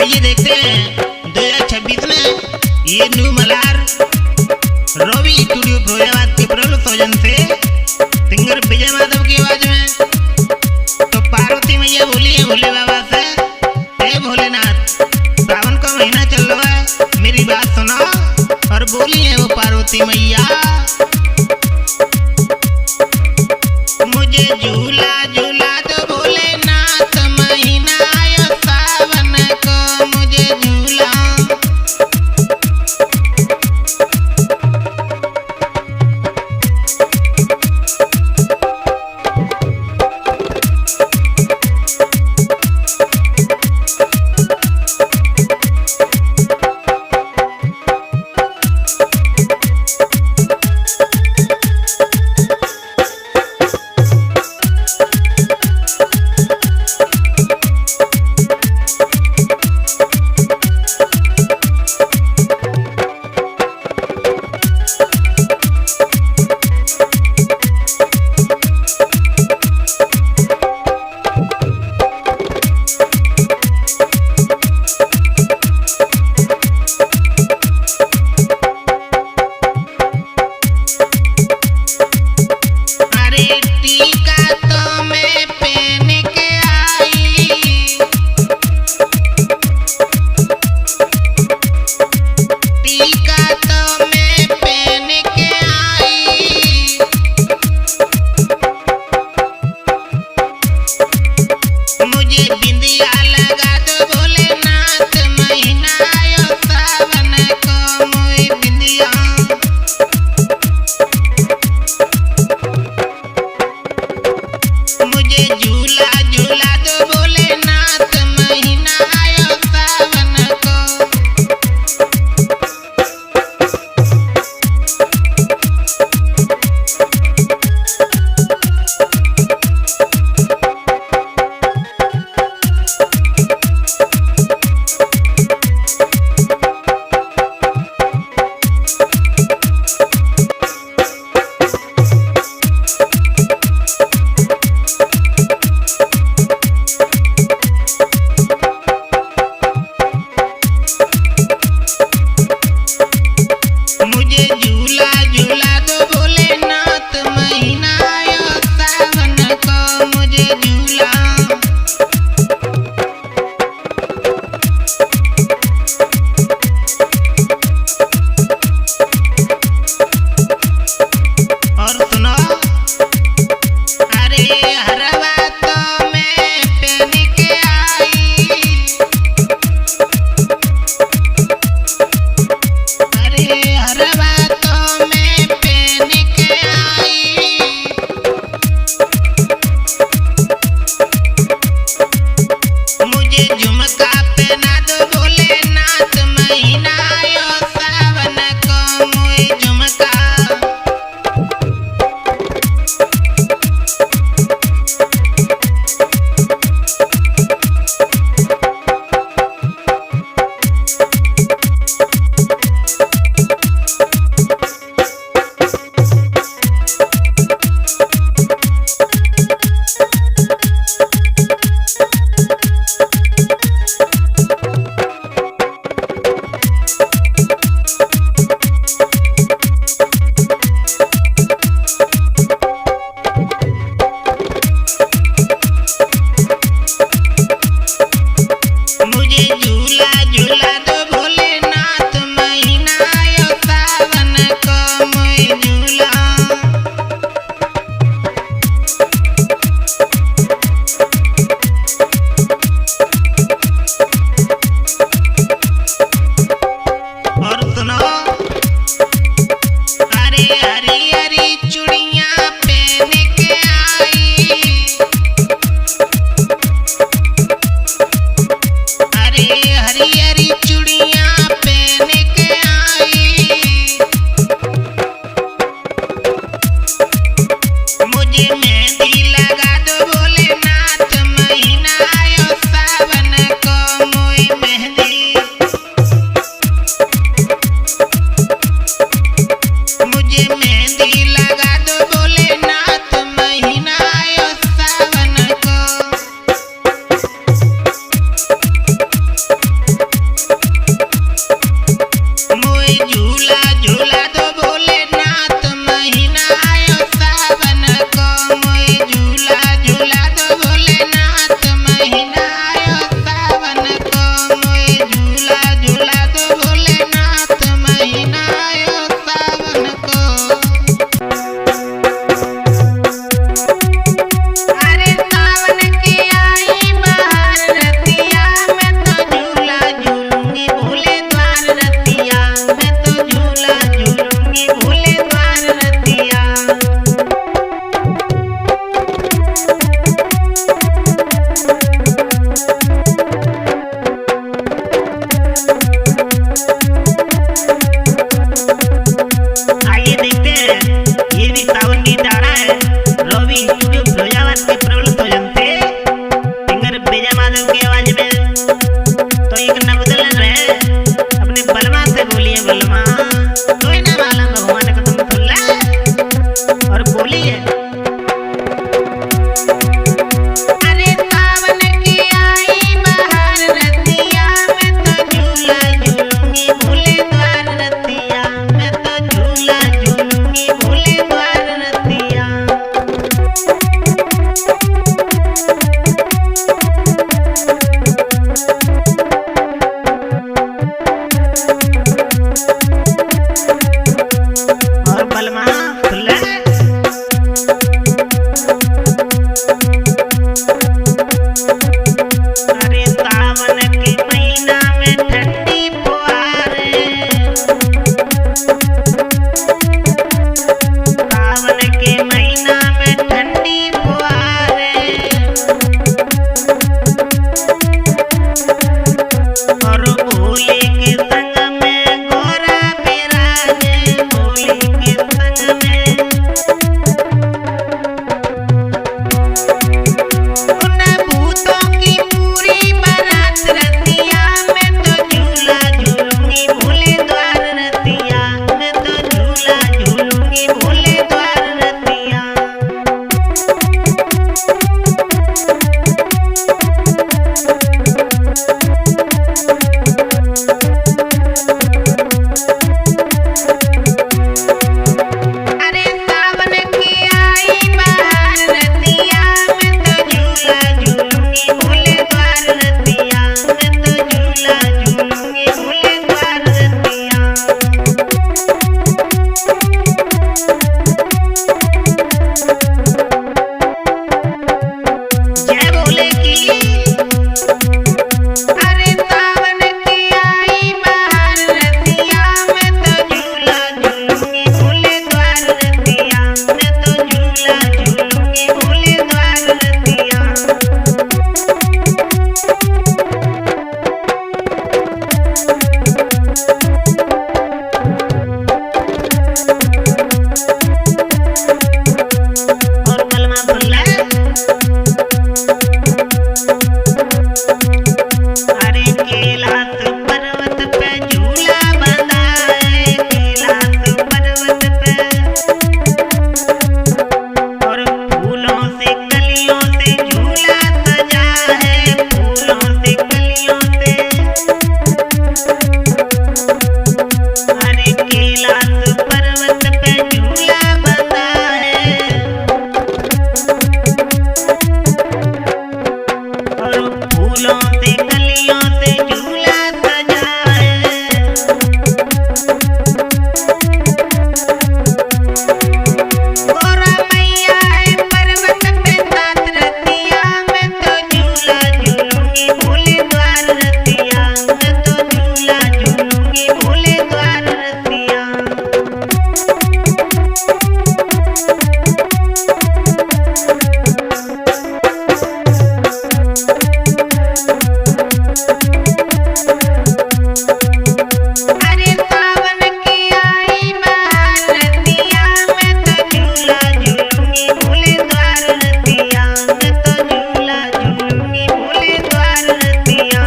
आइए देखते हैं 2026 में ये न्यू मलार रवि स्टूडियो फिरोजाबाद के प्रबल सौजन से सिंगर विजय माधव की आवाज में। तो पार्वती मैया बोली है भोले बाबा से, हे भोलेनाथ सावन का महीना चल रहा है, मेरी बात सुनो। और बोली है वो पार्वती मैया, मुझे झूला झूला दो भोलेनाथ, महीना आयो सावन को मुझे झूला। अरे और भोले के संग में गोरा बिराजे, भोले के संग में उन भूतों की पूरी बारात रतिया में तो झूला झूलूंगी भोले द्वार रतिया, मैं तो झूला झूलूंगी भोले द्वार रतिया। अरे सावन की आई बहार रतिया, मैं तो झूला झूलूंगी भोले द्वार रतिया, मैं तो झूला झूलूंगी भोले द्वार रतिया। जय भोले की। अरे सावन की आई बहार रतिया, मैं तो झूला झूलूंगी भोले द्वार रतिया, मैं तो झूला झूलूंगी भोले द्वार रतिया। और कलमा बोल ले। अरे कैलाश पर्वत पे झूला बंधा है, कैलाश पर्वत पे और फूलों से कलियों से झूला सजा है, फूलों से कलियों से। अरे कैलाश पर्वत पे झूला बंधा है और फूलों से कलियों से झूला सजा है। गोरा मैया है पर्वत पे साथ रतिया, मैं तो झूला झूलूंगी भोले द्वार रतिया, मैं तो झूला झूलूंगी भोले द्वार रतिया। अरे सावन की आई बहार रतिया, मैं तो झूला झूलूंगी भोले द्वार रतिया, मैं तो झूला झूलूंगी भोले द्वार रतिया।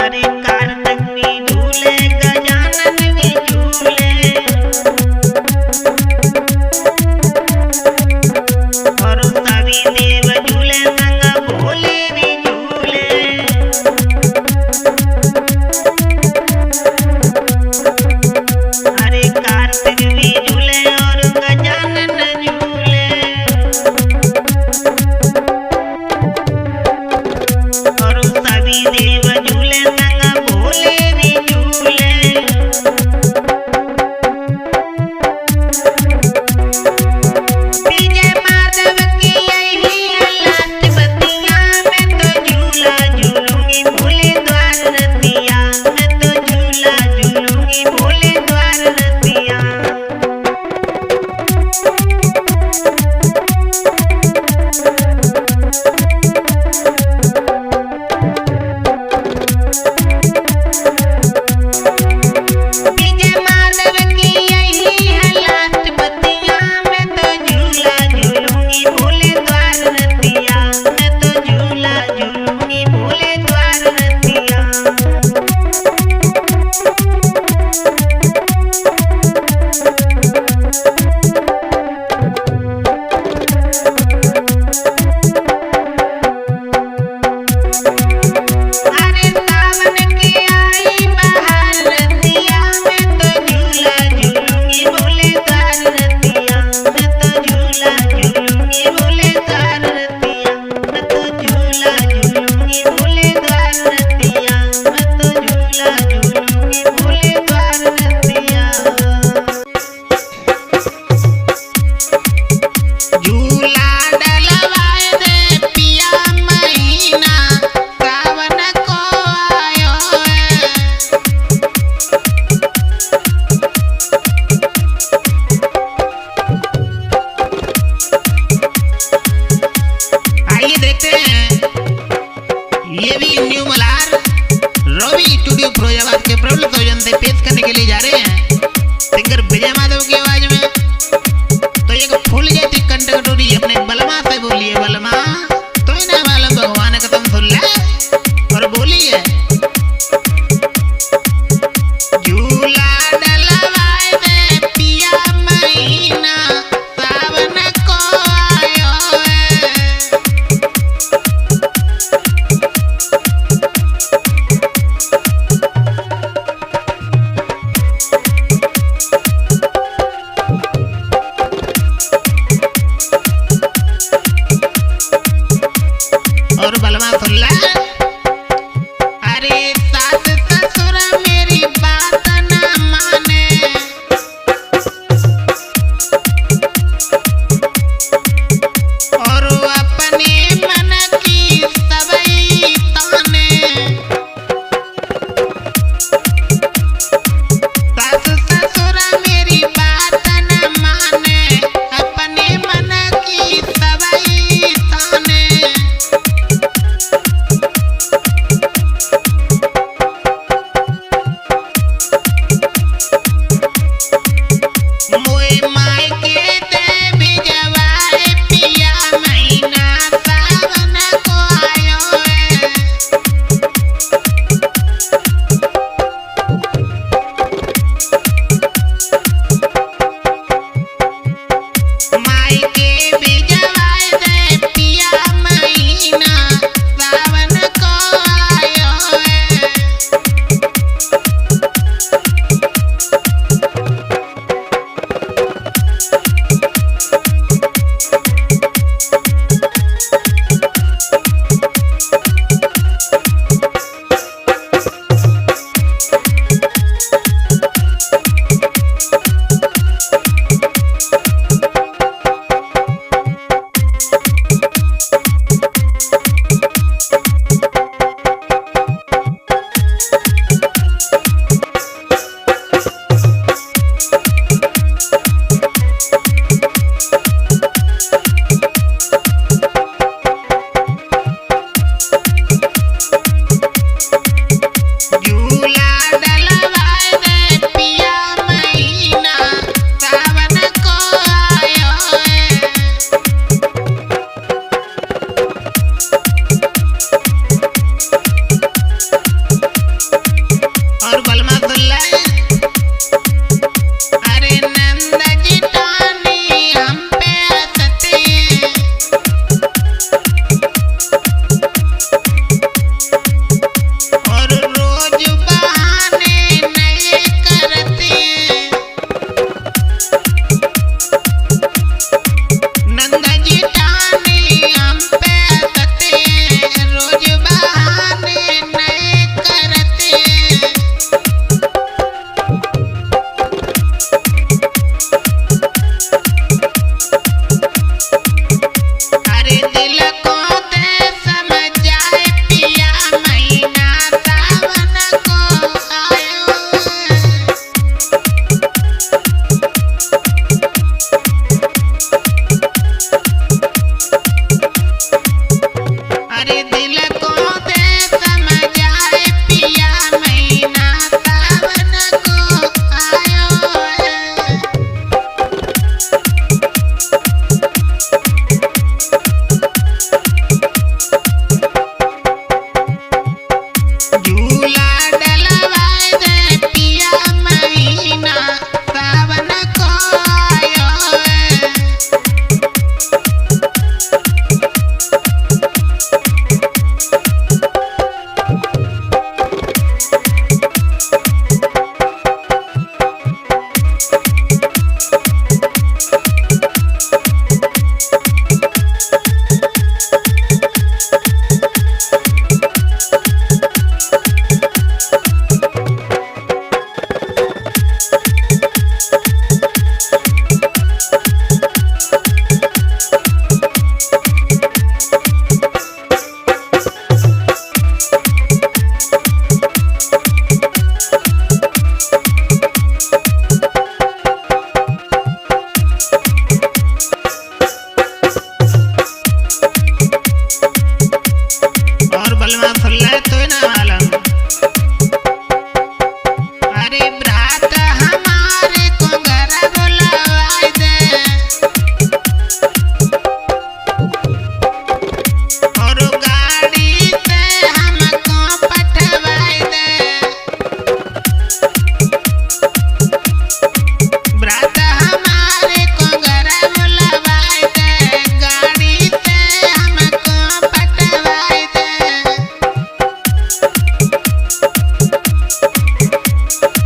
अरे कार्तिक भी झूले, गजानन भी झूले और सभी देव झूले संग भोले भी झूले। अरे कार्तिक भी झूले और गजानन झूले और सभी देव झूले संग भोले भी झूले। विजय माधव की यही हालत बतिया, मैं तो झूला झूलूंगी भोले द्वार रतिया, मैं तो झूला झूलूंगी भोले द्वार रतिया। विजय माधव की यही हालत बतिया, मैं तो झूला झूलूंगी भोले द्वार रतिया, मैं तो झूला झूलूंगी भोले द्वार रतिया। अरे सावन की आई स्टूडियो फिरोजाबाद के प्रबल संयोजन से पेश करने के लिए जा रहे हैं सिंगर विजय माधव की